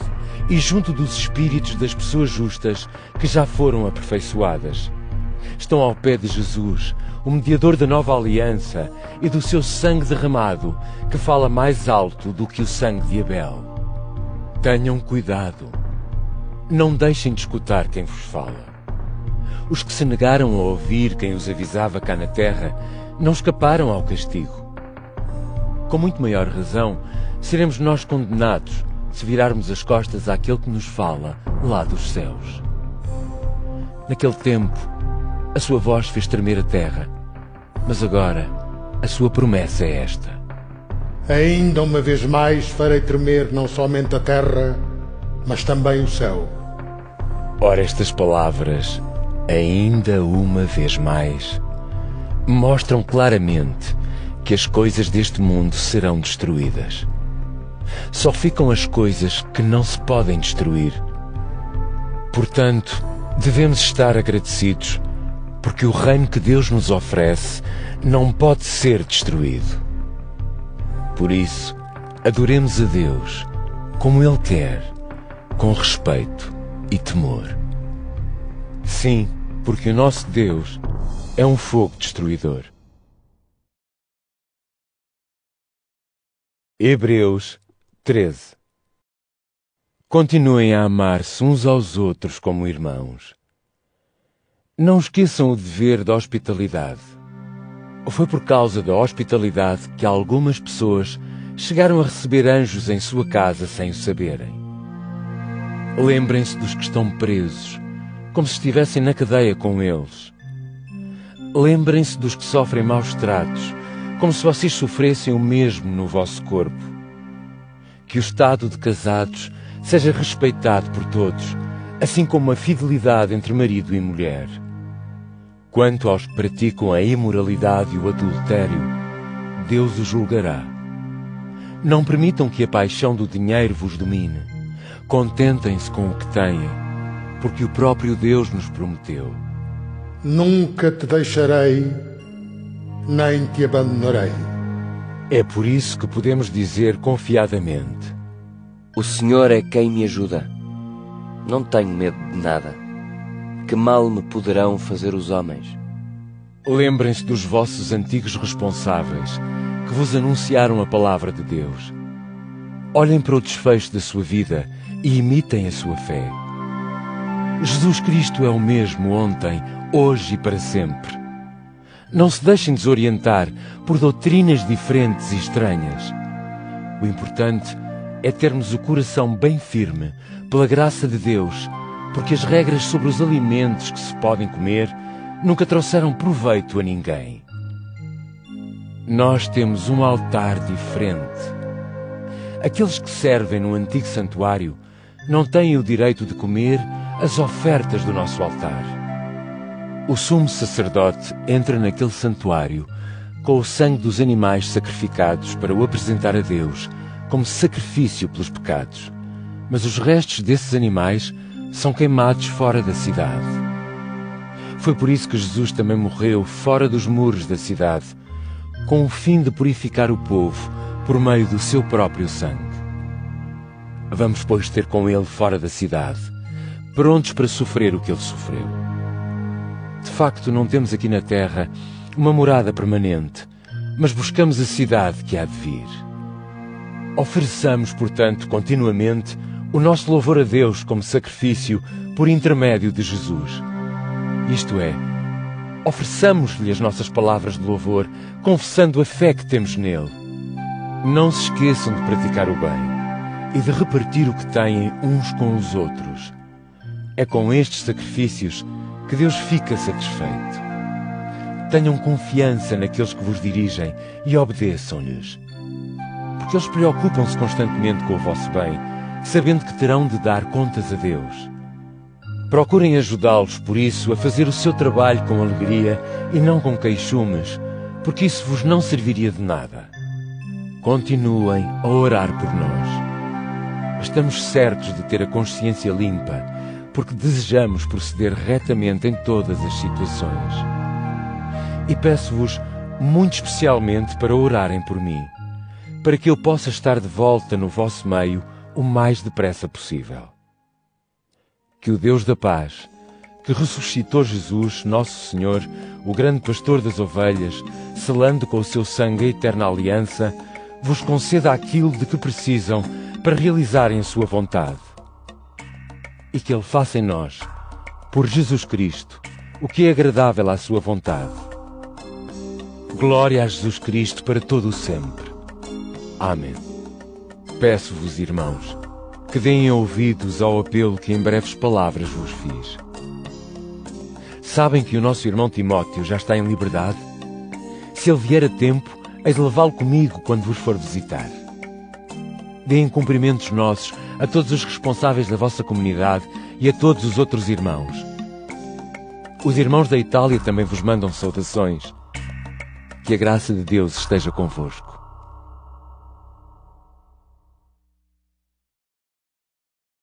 e junto dos espíritos das pessoas justas que já foram aperfeiçoadas. Estão ao pé de Jesus, o mediador da nova aliança e do seu sangue derramado, que fala mais alto do que o sangue de Abel. Tenham cuidado. Não deixem de escutar quem vos fala. Os que se negaram a ouvir quem os avisava cá na terra não escaparam ao castigo. Com muito maior razão, seremos nós condenados se virarmos as costas àquele que nos fala lá dos céus. Naquele tempo, a sua voz fez tremer a terra, mas agora a sua promessa é esta: Ainda uma vez mais farei tremer não somente a terra, mas também o céu. Ora, estas palavras, ainda uma vez mais, mostram claramente que as coisas deste mundo serão destruídas. Só ficam as coisas que não se podem destruir. Portanto, devemos estar agradecidos, porque o reino que Deus nos oferece não pode ser destruído. Por isso, adoremos a Deus como Ele quer, com respeito e temor. Sim, porque o nosso Deus é um fogo destruidor. Hebreus 13. Continuem a amar-se uns aos outros como irmãos. Não esqueçam o dever da hospitalidade. Foi por causa da hospitalidade que algumas pessoas chegaram a receber anjos em sua casa sem o saberem. Lembrem-se dos que estão presos, como se estivessem na cadeia com eles. Lembrem-se dos que sofrem maus tratos, como se vocês sofressem o mesmo no vosso corpo. Que o estado de casados seja respeitado por todos, assim como a fidelidade entre marido e mulher. Quanto aos que praticam a imoralidade e o adultério, Deus os julgará. Não permitam que a paixão do dinheiro vos domine. Contentem-se com o que têm, porque o próprio Deus nos prometeu: Nunca te deixarei, nem te abandonarei. É por isso que podemos dizer confiadamente: O Senhor é quem me ajuda. Não tenho medo de nada. Que mal me poderão fazer os homens? Lembrem-se dos vossos antigos responsáveis, que vos anunciaram a palavra de Deus. Olhem para o desfecho da sua vida e imitem a sua fé. Jesus Cristo é o mesmo ontem, hoje e para sempre. Não se deixem desorientar por doutrinas diferentes e estranhas. O importante é termos o coração bem firme, pela graça de Deus, porque as regras sobre os alimentos que se podem comer nunca trouxeram proveito a ninguém. Nós temos um altar diferente. Aqueles que servem no antigo santuário não têm o direito de comer as ofertas do nosso altar. O sumo sacerdote entra naquele santuário com o sangue dos animais sacrificados para o apresentar a Deus como sacrifício pelos pecados, mas os restos desses animais são queimados fora da cidade. Foi por isso que Jesus também morreu fora dos muros da cidade, com o fim de purificar o povo por meio do seu próprio sangue. Vamos, pois, ter com ele fora da cidade, prontos para sofrer o que ele sofreu. De facto, não temos aqui na terra uma morada permanente, mas buscamos a cidade que há de vir. Ofereçamos, portanto, continuamente o nosso louvor a Deus como sacrifício por intermédio de Jesus. Isto é, ofereçamos-lhe as nossas palavras de louvor, confessando a fé que temos nele. Não se esqueçam de praticar o bem e de repartir o que têm uns com os outros. É com estes sacrifícios que Deus fica satisfeito. Tenham confiança naqueles que vos dirigem e obedeçam-lhes, porque eles preocupam-se constantemente com o vosso bem, sabendo que terão de dar contas a Deus. Procurem ajudá-los, por isso, a fazer o seu trabalho com alegria e não com queixumes, porque isso vos não serviria de nada. Continuem a orar por nós. Estamos certos de ter a consciência limpa, porque desejamos proceder retamente em todas as situações. E peço-vos, muito especialmente, para orarem por mim, para que eu possa estar de volta no vosso meio o mais depressa possível. Que o Deus da paz, que ressuscitou Jesus, nosso Senhor, o grande pastor das ovelhas, selando com o seu sangue a eterna aliança, vos conceda aquilo de que precisam para realizarem a sua vontade. E que Ele faça em nós, por Jesus Cristo, o que é agradável à sua vontade. Glória a Jesus Cristo para todo o sempre. Amém. Peço-vos, irmãos, que deem ouvidos ao apelo que em breves palavras vos fiz. Sabem que o nosso irmão Timóteo já está em liberdade? Se ele vier a tempo, hei de levá-lo comigo quando vos for visitar. Deem cumprimentos nossos a todos os responsáveis da vossa comunidade e a todos os outros irmãos. Os irmãos da Itália também vos mandam saudações. Que a graça de Deus esteja convosco.